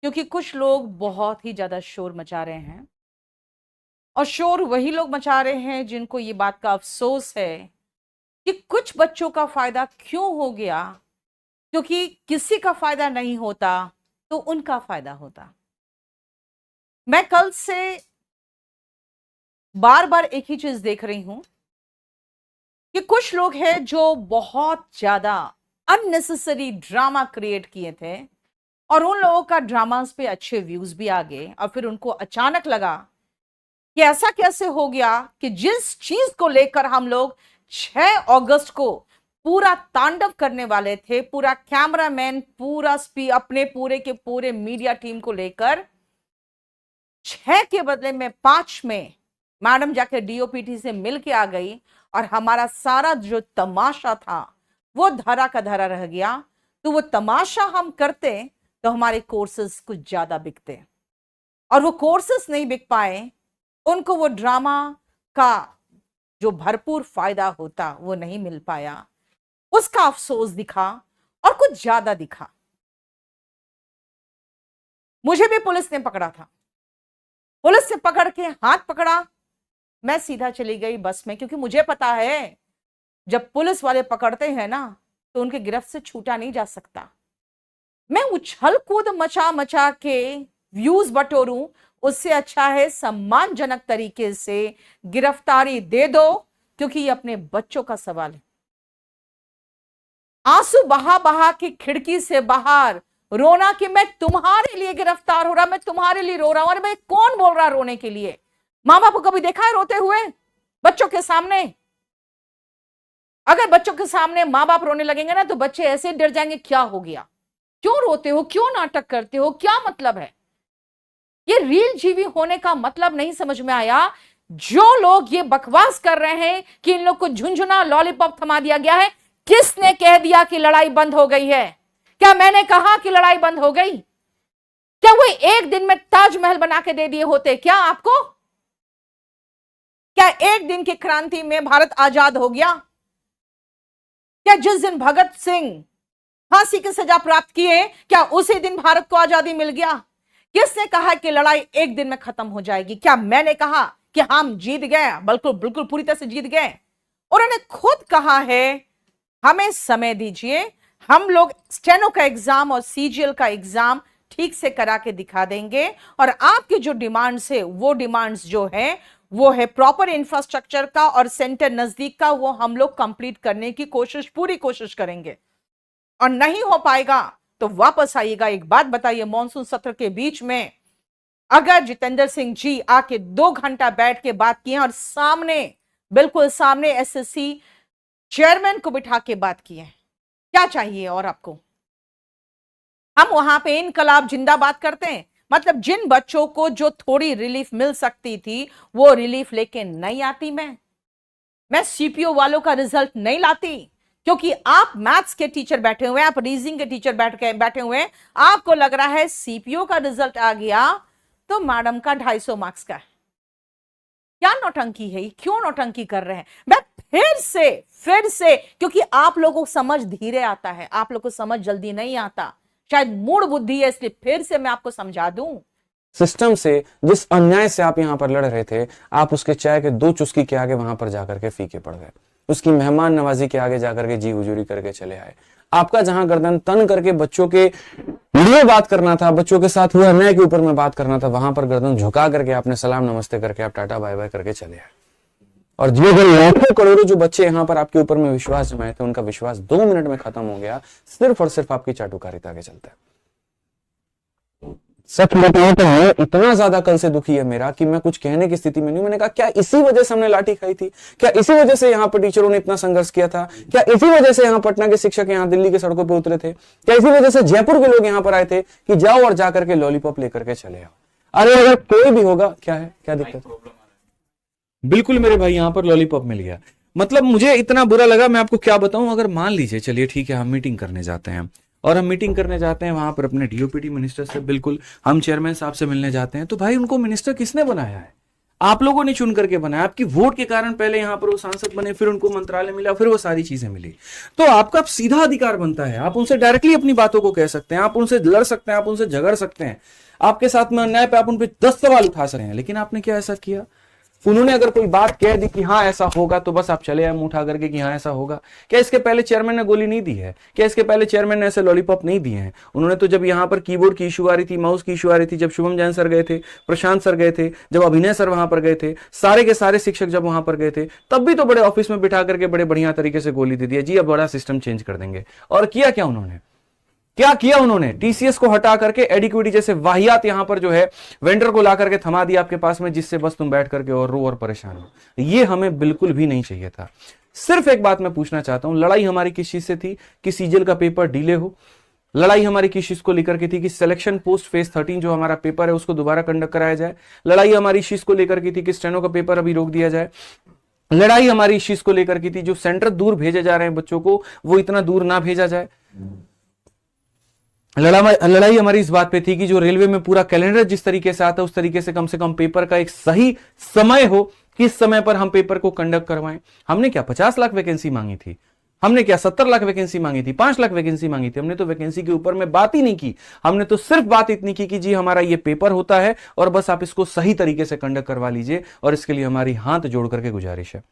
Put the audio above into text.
क्योंकि कुछ लोग बहुत ही ज्यादा शोर मचा रहे हैं और शोर वही लोग मचा रहे हैं जिनको ये बात का अफसोस है कि कुछ बच्चों का फायदा क्यों हो गया, क्योंकि किसी का फायदा नहीं होता तो उनका फायदा होता। मैं कल से बार बार एक ही चीज देख रही हूं कि कुछ लोग हैं जो बहुत ज्यादा अननेसेसरी ड्रामा क्रिएट किए थे और उन लोगों का ड्रामास पे अच्छे व्यूज भी आ गए और फिर उनको अचानक लगा कि ऐसा कैसे हो गया कि जिस चीज को लेकर हम लोग 6 अगस्त को पूरा तांडव करने वाले थे, पूरा कैमरामैन पूरा अपने पूरे के पूरे मीडिया टीम को लेकर 6 के बदले में 5 में मैडम जाके डीओपीटी से मिल के आ गई और हमारा सारा जो तमाशा था वो धरा का धरा रह गया। तो वो तमाशा हम करते तो हमारे कोर्सेज कुछ ज्यादा बिकते और वो कोर्सेज नहीं बिक पाए, उनको वो ड्रामा का जो भरपूर फायदा होता वो नहीं मिल पाया, उसका अफसोस दिखा और कुछ ज्यादा दिखा। मुझे भी पुलिस ने पकड़ा था, पुलिस ने पकड़ के हाथ पकड़ा, मैं सीधा चली गई बस में, क्योंकि मुझे पता है जब पुलिस वाले पकड़ते हैं ना तो उनके गिरफ्त से छूटा नहीं जा सकता। मैं उछल कूद मचा मचा के व्यूज बटोरूं, उससे अच्छा है सम्मानजनक तरीके से गिरफ्तारी दे दो, क्योंकि ये अपने बच्चों का सवाल है। आंसू बहा बहा के खिड़की से बाहर रोना कि मैं तुम्हारे लिए गिरफ्तार हो रहा, मैं तुम्हारे लिए रो रहा हूं। अरे भाई कौन बोल रहा रोने के लिए? माँ बाप को कभी देखा है रोते हुए बच्चों के सामने? अगर बच्चों के सामने माँ बाप रोने लगेंगे ना तो बच्चे ऐसे डर जाएंगे, क्या हो गया, क्यों रोते हो, क्यों नाटक करते हो, क्या मतलब है? ये रील जीवी होने का मतलब नहीं समझ में आया। जो लोग ये बकवास कर रहे हैं कि इन लोग को झुंझुना लॉलीपॉप थमा दिया गया है, किसने कह दिया कि लड़ाई बंद हो गई है? क्या मैंने कहा कि लड़ाई बंद हो गई? क्या वो एक दिन में ताजमहल बना के दे दिए होते क्या आपको? क्या एक दिन की क्रांति में भारत आजाद हो गया? क्या जिस दिन भगत सिंह फांसी की सजा प्राप्त किए, क्या उसी दिन भारत को आजादी मिल गया? किसने कहा कि लड़ाई एक दिन में खत्म हो जाएगी? क्या मैंने कहा कि हम जीत गए? बिल्कुल बिल्कुल पूरी तरह से जीत गए। उन्होंने खुद कहा है हमें समय दीजिए, हम लोग स्टेनो का एग्जाम और सीजीएल का एग्जाम ठीक से करा के दिखा देंगे और आपकी जो डिमांड्स है वो डिमांड्स जो है वो है प्रॉपर इंफ्रास्ट्रक्चर का और सेंटर नजदीक का, वो हम लोग कंप्लीट करने की कोशिश, पूरी कोशिश करेंगे। और नहीं हो पाएगा तो वापस आइएगा। एक बात बताइए, मॉनसून सत्र के बीच में अगर जितेंद्र सिंह जी आके 2 घंटा बैठ के बात किए और सामने, बिल्कुल सामने एसएससी चेयरमैन को बिठा के बात किए, क्या चाहिए और आपको? हम वहां पे इनकलाब जिंदाबाद करते हैं, मतलब जिन बच्चों को जो थोड़ी रिलीफ मिल सकती थी वो रिलीफ लेके नहीं आती। मैं सीपीओ वालों का रिजल्ट नहीं लाती, क्योंकि आप मैथ्स के टीचर बैठे हुए हैं, आप रीजनिंग के टीचर बैठे हुए हैं, आपको लग रहा है सीपीओ का रिजल्ट आ गया तो मैडम का 250 मार्क्स का है। क्या नौटंकी है, क्यों नौटंकी कर रहे हैं? मैं फिर से क्योंकि आप लोगों को समझ धीरे आता है, आप लोगों को समझ जल्दी नहीं आता, शायद मूड बुद्धि है, इसलिए फिर से मैं आपको समझा दूं। सिस्टम से, जिस अन्याय से आप यहां पर लड़ रहे थे, आप उसके चाय के 2 चुस्की के आगे वहां पर जाकर के फीके पड़ गए। उसकी मेहमान नवाजी के आगे जाकर के जी हुजूरी करके चले आए। आपका जहां गर्दन तन करके बच्चों के लिए बात करना था, बच्चों के साथ हुए अन्याय के ऊपर में बात करना था, वहां पर गर्दन झुका करके आपने सलाम नमस्ते करके आप टाटा बाय बाय करके चले आए। और जो लाखों करोड़ों जो बच्चे यहां पर आपके ऊपर में विश्वास जमाए थे, उनका विश्वास 2 मिनट में खत्म हो गया, सिर्फ और सिर्फ आपकी चाटुकारिता के चलते। सच बताऊं तो मैं इतना ज्यादा कल से दुखी है मेरा कि मैं कुछ कहने की स्थिति में नहीं। मैंने कहा क्या इसी वजह से हमने लाठी खाई थी? क्या इसी वजह से यहाँ पर टीचरों ने इतना संघर्ष किया था? क्या इसी वजह से यहाँ पटना के शिक्षक यहाँ दिल्ली के सड़कों पर उतरे थे? क्या इसी वजह से जयपुर के लोग यहाँ पर आए थे कि जाओ और जाकर के लॉलीपॉप लेकर के चले आओ? अरे अगर कोई भी होगा, क्या है, क्या दिक्कत? बिल्कुल मेरे भाई, यहाँ पर लॉलीपॉप मिल गया। मतलब मुझे इतना बुरा लगा, मैं आपको क्या बताऊं। अगर मान लीजिए, चलिए ठीक है, हम मीटिंग करने जाते हैं और हम मीटिंग करने जाते हैं वहां पर अपने डीओपीटी मिनिस्टर से, बिल्कुल हम चेयरमैन साहब से मिलने जाते हैं, तो भाई उनको मिनिस्टर किसने बनाया है? आप लोगों ने चुन करके बनाया, आपकी वोट के कारण पहले यहां पर वो सांसद बने, फिर उनको मंत्रालय मिला, फिर वो सारी चीजें मिली। तो आपका सीधा अधिकार बनता है, आप उनसे डायरेक्टली अपनी बातों को कह सकते हैं, आप उनसे लड़ सकते हैं, आप उनसे झगड़ सकते हैं, आपके साथ में अन्याय पे आप उन पे 10 सवाल उठा सकते हैं। लेकिन आपने क्या ऐसा किया? उन्होंने अगर कोई बात कह दी कि हाँ ऐसा होगा, तो बस आप चले आए मुंह उठा करके कि हाँ ऐसा होगा। क्या इसके पहले चेयरमैन ने गोली नहीं दी है? क्या इसके पहले चेयरमैन ने ऐसे लॉलीपॉप नहीं दिए हैं? उन्होंने तो जब यहाँ पर कीबोर्ड की इशू आ रही थी, माउस की इशू आ रही थी, जब शुभम जैन सर गए थे, प्रशांत सर गए थे, जब अभिनय सर वहां पर गए थे, सारे के सारे शिक्षक जब वहां पर गए थे, तब भी तो बड़े ऑफिस में बिठा करके बड़े बढ़िया तरीके से गोली दे दिया, जी अब बड़ा सिस्टम चेंज कर देंगे। और किया क्या उन्होंने? क्या किया उन्होंने? टीसीएस को हटा करके एडिक्विटी जैसे वाहियात यहां पर जो है वेंडर को ला करके थमा दिया आपके पास में, जिससे बस तुम बैठ करके और रो और परेशान हो। ये हमें बिल्कुल भी नहीं चाहिए था। सिर्फ एक बात मैं पूछना चाहता हूं, लड़ाई हमारी किस चीज से थी कि सीजल का पेपर डिले हो? लड़ाई हमारी किस चीज को लेकर के थी कि सिलेक्शन पोस्ट फेज 13 जो हमारा पेपर है उसको दोबारा कंडक्ट कराया जाए? लड़ाई हमारी इस चीज को लेकर के थी कि स्टेनो का पेपर अभी रोक दिया जाए? लड़ाई हमारी इस चीज को लेकर की थी जो सेंटर दूर भेजे जा रहे हैं बच्चों को, वो इतना दूर ना भेजा जाए? लड़ाई हमारी इस बात पे थी कि जो रेलवे में पूरा कैलेंडर जिस तरीके से आता है उस तरीके से कम पेपर का एक सही समय हो, किस समय पर हम पेपर को कंडक्ट करवाएं। हमने क्या 50 लाख वैकेंसी मांगी थी? हमने क्या 70 लाख वैकेंसी मांगी थी? 5 लाख वैकेंसी मांगी थी? हमने तो वैकेंसी के ऊपर में बात ही नहीं की। हमने तो सिर्फ बात इतनी की कि जी हमारा ये पेपर होता है और बस आप इसको सही तरीके से कंडक्ट करवा लीजिए, और इसके लिए हमारी हाथ जोड़ करके गुजारिश है।